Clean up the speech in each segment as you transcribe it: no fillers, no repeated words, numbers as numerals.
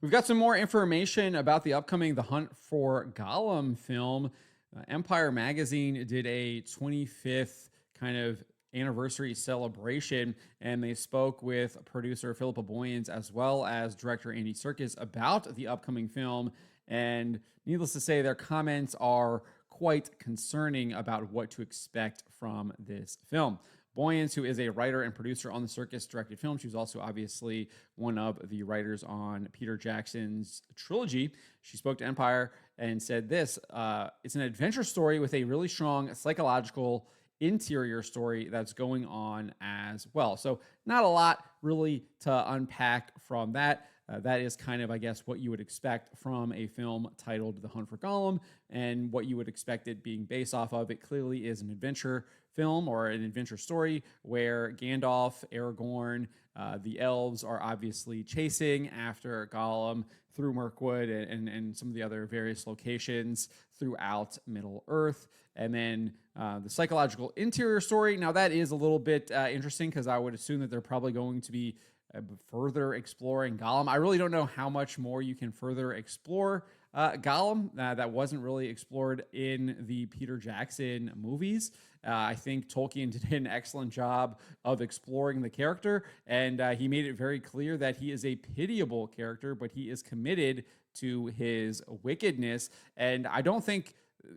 We've got some more information about the upcoming The Hunt for Gollum film. Empire Magazine did a 25th kind of anniversary celebration, and they spoke with producer Philippa Boyens as well as director Andy Serkis about the upcoming film. And needless to say, their comments are quite concerning about what to expect from this film. Boyens, who is a writer and producer on the Serkis directed film. She was also obviously one of the writers on Peter Jackson's trilogy. She spoke to Empire and said this, it's an adventure story with a really strong psychological interior story that's going on as well. So not a lot really to unpack from that. That is kind of, I guess, what you would expect from a film titled The Hunt for Gollum and what you would expect it being based off of. It clearly is an adventure film or an adventure story where Gandalf, Aragorn, the elves are obviously chasing after Gollum through Mirkwood and some of the other various locations throughout Middle Earth. And then the psychological interior story. Now, that is a little bit interesting because I would assume that they're probably going to be further exploring Gollum. I really don't know how much more you can further explore Gollum. That wasn't really explored in the Peter Jackson movies. I think Tolkien did an excellent job of exploring the character, and he made it very clear that he is a pitiable character, but he is committed to his wickedness. And I don't think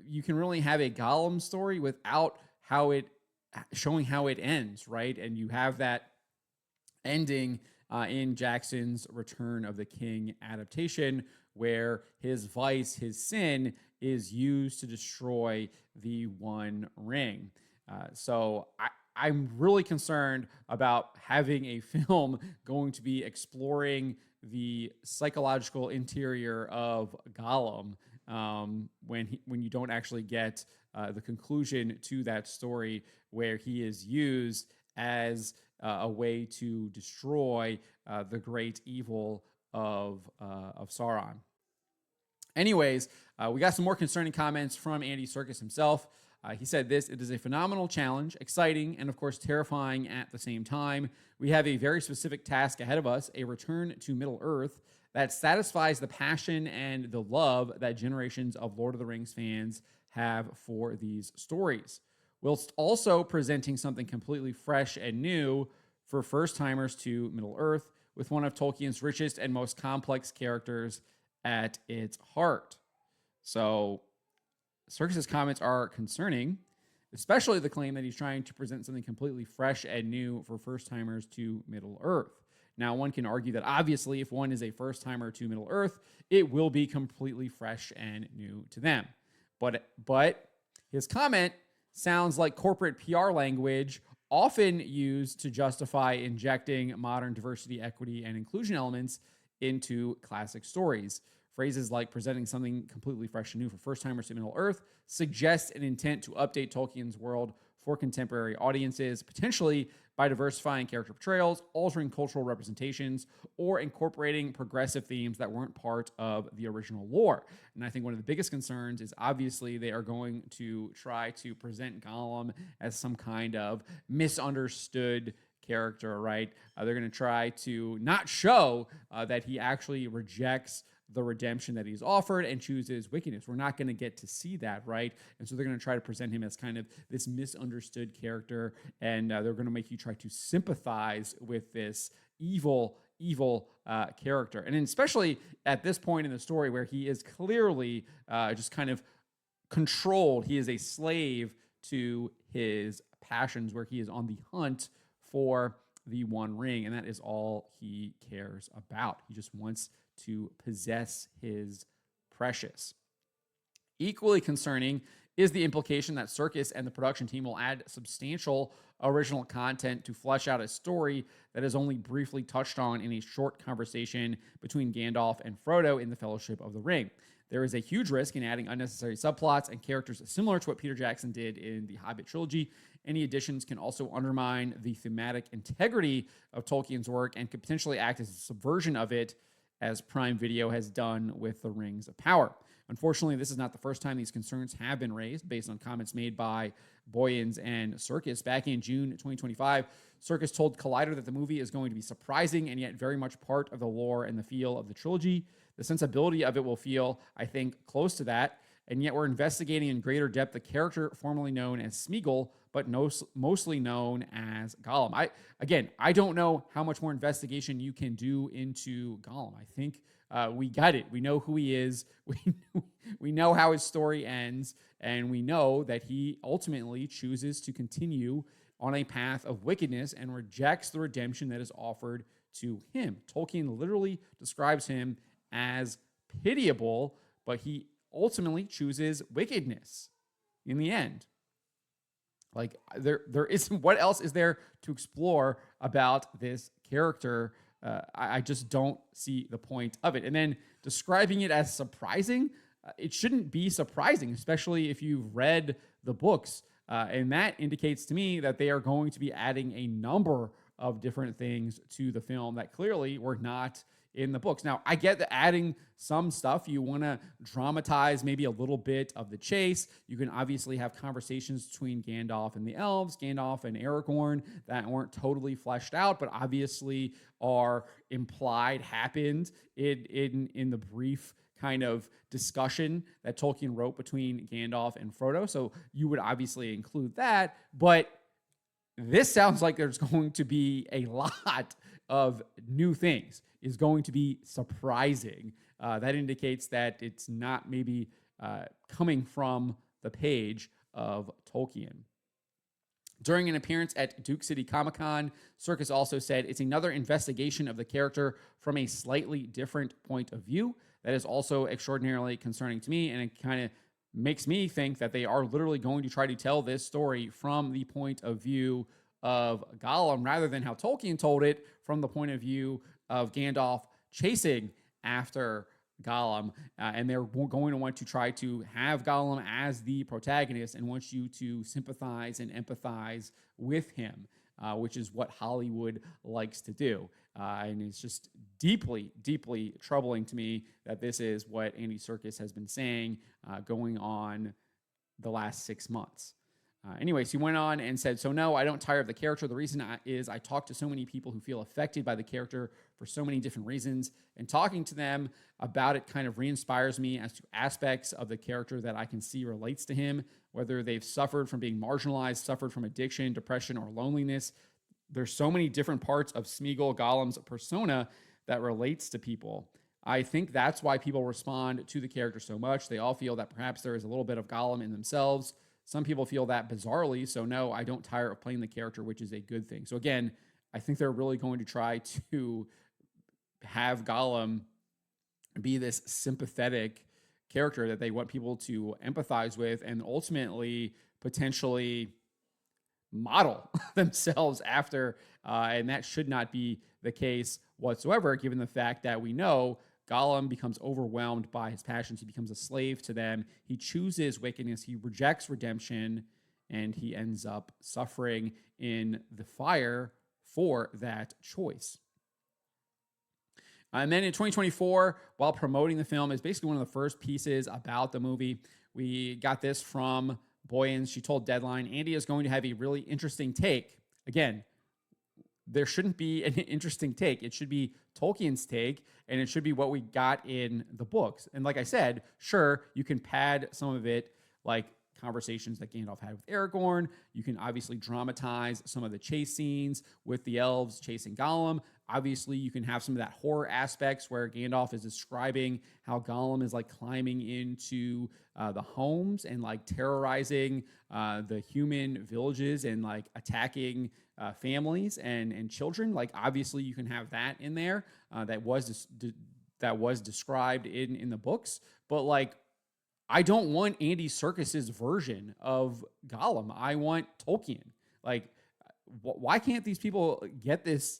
you can really have a Gollum story without showing how it ends, right? And you have that ending in Jackson's Return of the King adaptation, where his vice, his sin, is used to destroy the One Ring. I'm really concerned about having a film going to be exploring the psychological interior of Gollum when you don't actually get the conclusion to that story, where he is used as a way to destroy the great evil of Sauron. Anyways, we got some more concerning comments from Andy Serkis himself. He said this, it is a phenomenal challenge, exciting, and of course terrifying at the same time. We have a very specific task ahead of us, a return to Middle Earth that satisfies the passion and the love that generations of Lord of the Rings fans have for these stories, whilst also presenting something completely fresh and new for first-timers to Middle Earth, with one of Tolkien's richest and most complex characters at its heart. So Serkis' comments are concerning, especially the claim that he's trying to present something completely fresh and new for first-timers to Middle Earth. Now, one can argue that obviously if one is a first-timer to Middle Earth, it will be completely fresh and new to them. But his comment sounds like corporate PR language often used to justify injecting modern diversity, equity, and inclusion elements into classic stories. Phrases like presenting something completely fresh and new for first-timers to Middle Earth suggest an intent to update Tolkien's world for contemporary audiences, potentially by diversifying character portrayals, altering cultural representations, or incorporating progressive themes that weren't part of the original lore. And I think one of the biggest concerns is obviously they are going to try to present Gollum as some kind of misunderstood character, right? They're going to try to not show that he actually rejects the redemption that he's offered and chooses wickedness. We're not going to get to see that, right? And so they're going to try to present him as kind of this misunderstood character, and they're going to make you try to sympathize with this evil character. And especially at this point in the story where he is clearly just kind of controlled. He is a slave to his passions, where he is on the hunt for the One Ring, and that is all he cares about. He just wants to possess his precious. Equally concerning is the implication that Serkis and the production team will add substantial original content to flesh out a story that is only briefly touched on in a short conversation between Gandalf and Frodo in the Fellowship of the Ring. There is a huge risk in adding unnecessary subplots and characters similar to what Peter Jackson did in the Hobbit trilogy. Any additions can also undermine the thematic integrity of Tolkien's work and could potentially act as a subversion of it as Prime Video has done with The Rings of Power. Unfortunately, this is not the first time these concerns have been raised based on comments made by Boyens and Serkis. Back in June 2025, Serkis told Collider that the movie is going to be surprising and yet very much part of the lore and the feel of the trilogy. The sensibility of it will feel, I think, close to that, and yet we're investigating in greater depth the character formerly known as Smeagol, but mostly known as Gollum. I don't know how much more investigation you can do into Gollum. I think we got it. We know who he is. We know how his story ends, and we know that he ultimately chooses to continue on a path of wickedness and rejects the redemption that is offered to him. Tolkien literally describes him as pitiable, but he ultimately chooses wickedness in the end. Like there isn't, what else is there to explore about this character? I just don't see the point of it. And then describing it as surprising, it shouldn't be surprising, especially if you've read the books. And that indicates to me that they are going to be adding a number of different things to the film that clearly were not in the books. Now, I get that adding some stuff, you want to dramatize maybe a little bit of the chase. You can obviously have conversations between Gandalf and the elves, Gandalf and Aragorn that weren't totally fleshed out, but obviously are implied happened in the brief kind of discussion that Tolkien wrote between Gandalf and Frodo. So you would obviously include that, but this sounds like there's going to be a lot of new things. Is going to be surprising. That indicates that it's not maybe coming from the page of Tolkien. During an appearance at Duke City Comic-Con, Serkis also said, "It's another investigation of the character from a slightly different point of view. That is also extraordinarily concerning to me, and it kind of makes me think that they are literally going to try to tell this story from the point of view of Gollum rather than how Tolkien told it from the point of view of Gandalf chasing after Gollum. And they're going to want to try to have Gollum as the protagonist and want you to sympathize and empathize with him, which is what Hollywood likes to do. And it's just deeply, deeply troubling to me that this is what Andy Serkis has been saying going on the last 6 months. Anyways, he went on and said, "So no, I don't tire of the character. The reason is I talk to so many people who feel affected by the character for so many different reasons. And talking to them about it kind of re-inspires me as to aspects of the character that I can see relates to him, whether they've suffered from being marginalized, suffered from addiction, depression, or loneliness. There's so many different parts of Smeagol Gollum's persona that relates to people. I think that's why people respond to the character so much. They all feel that perhaps there is a little bit of Gollum in themselves. Some people feel that bizarrely, so no, I don't tire of playing the character, which is a good thing." So again, I think they're really going to try to have Gollum be this sympathetic character that they want people to empathize with and ultimately potentially model themselves after. And that should not be the case whatsoever, given the fact that we know Gollum becomes overwhelmed by his passions. He becomes a slave to them. He chooses wickedness. He rejects redemption, and he ends up suffering in the fire for that choice. And then in 2024, while promoting the film, is basically one of the first pieces about the movie. We got this from Boyens. She told Deadline, "Andy is going to have a really interesting take." Again, there shouldn't be an interesting take. It should be Tolkien's take, and it should be what we got in the books. And like I said, sure, you can pad some of it, like conversations that Gandalf had with Aragorn. You can obviously dramatize some of the chase scenes with the elves chasing Gollum. Obviously, you can have some of that horror aspects where Gandalf is describing how Gollum is like climbing into the homes and like terrorizing the human villages and like attacking families and children. Like obviously, you can have that in there that was described in the books. But like, I don't want Andy Serkis's version of Gollum. I want Tolkien. Like, why can't these people get this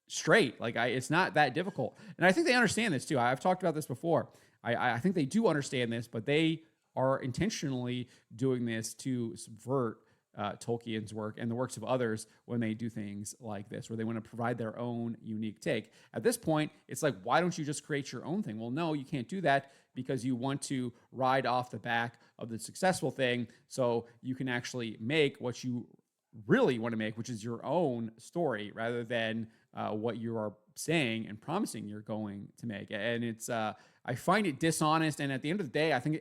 straight? Like, it's not that difficult. And I think they understand this too. I've talked about this before. I think they do understand this, but they are intentionally doing this to subvert Tolkien's work and the works of others when they do things like this, where they want to provide their own unique take. At this point, it's like, why don't you just create your own thing? Well, no, you can't do that because you want to ride off the back of the successful thing so you can actually make what you really want to make, which is your own story rather than what you are saying and promising you're going to make. And it's I find it dishonest. And at the end of the day, I think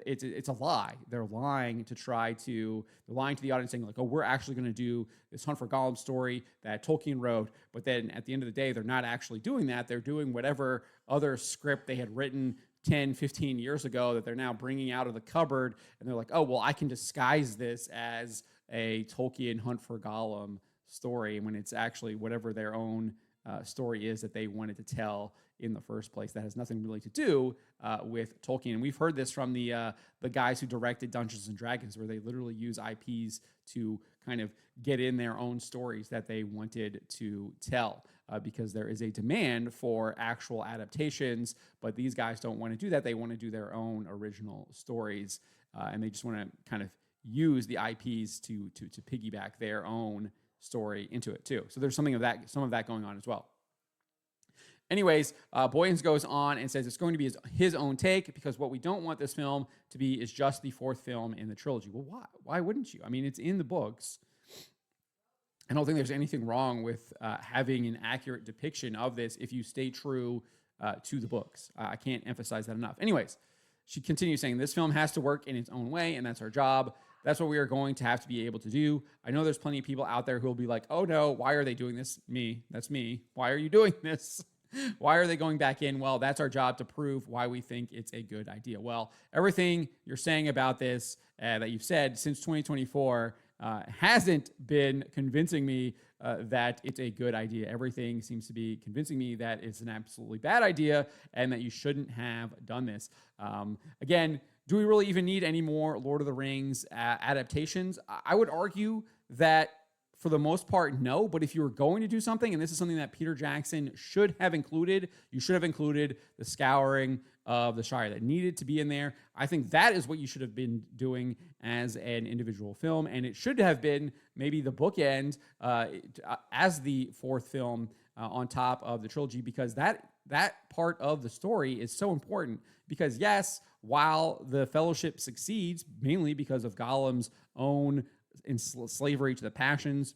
it's a lie. They're lying to they're lying to the audience, saying like, oh, we're actually going to do this Hunt for Gollum story that Tolkien wrote. But then at the end of the day, they're not actually doing that. They're doing whatever other script they had written 10, 15 years ago that they're now bringing out of the cupboard. And they're like, oh, well, I can disguise this as a Tolkien Hunt for Gollum story when it's actually whatever their own story is that they wanted to tell in the first place. That has nothing really to do with Tolkien. And we've heard this from the guys who directed Dungeons and Dragons, where they literally use IPs to kind of get in their own stories that they wanted to tell, because there is a demand for actual adaptations, but these guys don't want to do that. They want to do their own original stories, and they just want to kind of use the IPs to piggyback their own story into it too. So there's some of that going on as well. Anyways, Boyens goes on and says it's going to be his own take, because what we don't want this film to be is just the fourth film in the trilogy. Well, why? Why wouldn't you? I mean, it's in the books. I don't think there's anything wrong with having an accurate depiction of this if you stay true to the books. I can't emphasize that enough. Anyways, she continues saying this film has to work in its own way, and that's our job. That's what we are going to have to be able to do. I know there's plenty of people out there who will be like, oh no, why are they doing this? Me, that's me. Why are you doing this? Why are they going back in? Well, that's our job to prove why we think it's a good idea. Well, everything you're saying about this that you've said since 2024 hasn't been convincing me that it's a good idea. Everything seems to be convincing me that it's an absolutely bad idea and that you shouldn't have done this. Again, do we really even need any more Lord of the Rings adaptations? I would argue that for the most part, no. But if you were going to do something, and this is something that Peter Jackson should have included, you should have included the scouring of the Shire. That needed to be in there. I think that is what you should have been doing as an individual film, and it should have been maybe the bookend as the fourth film on top of the trilogy, because that part of the story is so important. Because yes, while the Fellowship succeeds, mainly because of Gollum's own slavery to the passions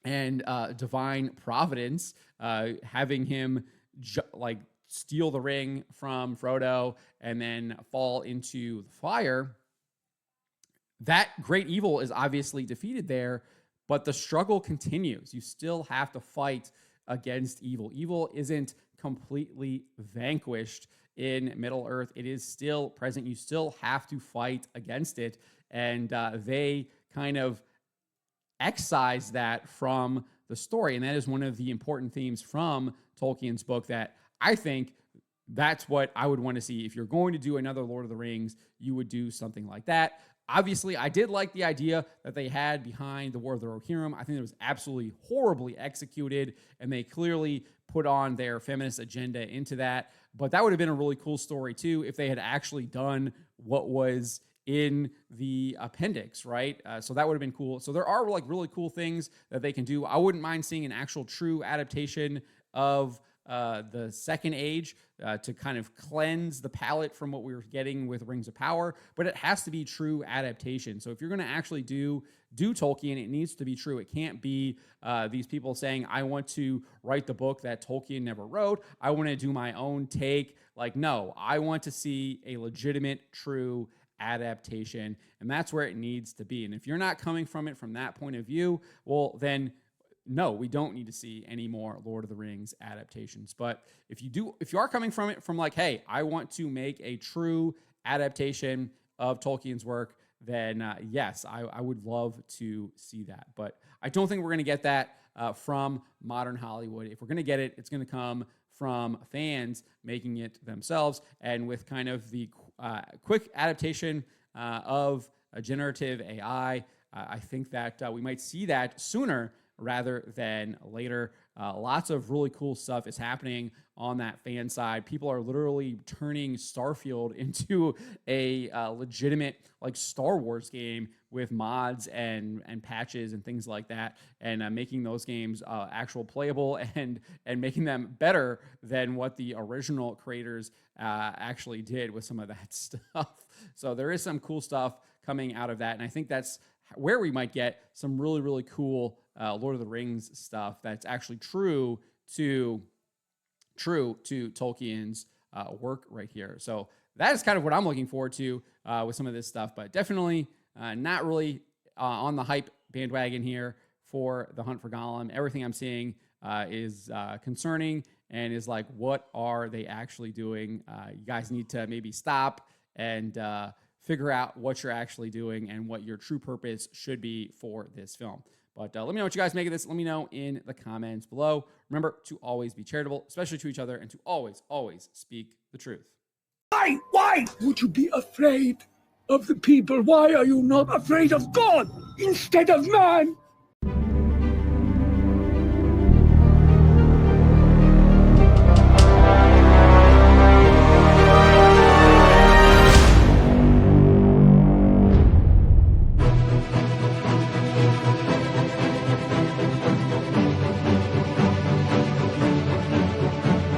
and divine providence, having him steal the ring from Frodo and then fall into the fire, that great evil is obviously defeated there, but the struggle continues. You still have to fight against evil. Evil isn't completely vanquished in Middle-earth. It is still present. You still have to fight against it, and they kind of excise that from the story. And that is one of the important themes from Tolkien's book that I think that's what I would want to see. If you're going to do another Lord of the Rings, you would do something like that. Obviously, I did like the idea that they had behind the War of the Rohirrim. I think it was absolutely horribly executed, and they clearly put on their feminist agenda into that. But that would have been a really cool story, too, if they had actually done what was in the appendix, right? So that would have been cool. So there are really cool things that they can do. I wouldn't mind seeing an actual true adaptation of the Second Age to kind of cleanse the palette from what we were getting with Rings of Power, but it has to be true adaptation. So if you're going to actually do Tolkien, it needs to be true. It can't be these people saying, I want to write the book that Tolkien never wrote. I want to do my own take. Like, no, I want to see a legitimate, true adaptation, and that's where it needs to be. And if you're not coming from it from that point of view, well, then no, we don't need to see any more Lord of the Rings adaptations. But if you are coming from it from like, hey, I want to make a true adaptation of Tolkien's work, then yes, I would love to see that. But I don't think we're going to get that from modern Hollywood. If we're going to get it, it's going to come from fans making it themselves, and with kind of the quick adaptation of a generative AI. I think that we might see that sooner rather than later. Lots of really cool stuff is happening on that fan side. People are literally turning Starfield into a legitimate like Star Wars game with mods and patches and things like that, and making those games actual playable and making them better than what the original creators actually did with some of that stuff. So there is some cool stuff coming out of that, and I think that's where we might get some really cool Lord of the Rings stuff that's actually true to Tolkien's work right here. So that is kind of what I'm looking forward to with some of this stuff, but definitely not really on the hype bandwagon here for The Hunt for Gollum. Everything I'm seeing is concerning and is like, what are they actually doing? You guys need to maybe stop and figure out what you're actually doing and what your true purpose should be for this film. But let me know what you guys make of this. Let me know in the comments below. Remember to always be charitable, especially to each other, and to always speak the truth. Why would you be afraid of the people? Why are you not afraid of God instead of man?